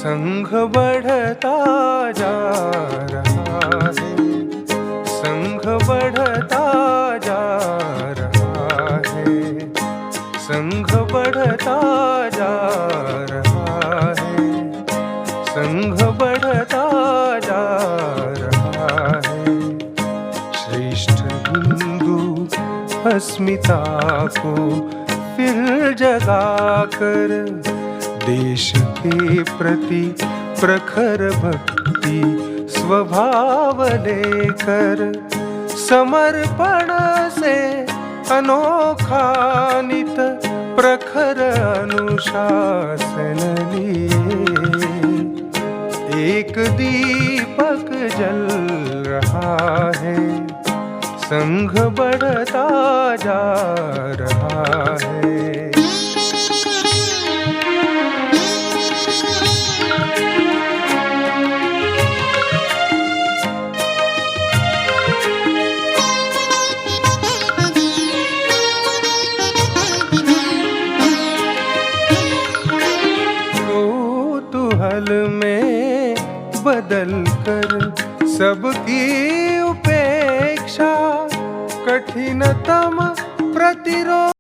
संघ बढ़ता जा रहा है, संघ बढ़ता जा रहा है, संघ बढ़ता जा रहा है, संघ बढ़ता जा रहा है। श्रेष्ठ हिंदू अस्मिता को फिर जगाकर देश के प्रति प्रखर भक्ति स्वभाव लेकर समर्पण से अनोखा नित प्रखर अनुशासन लिए एक दीपक जल रहा है, संघ बढ़ता जा रहा है। कौतूहल में बदल कर सबकी उपेक्षा कठिनतम प्रतिरोध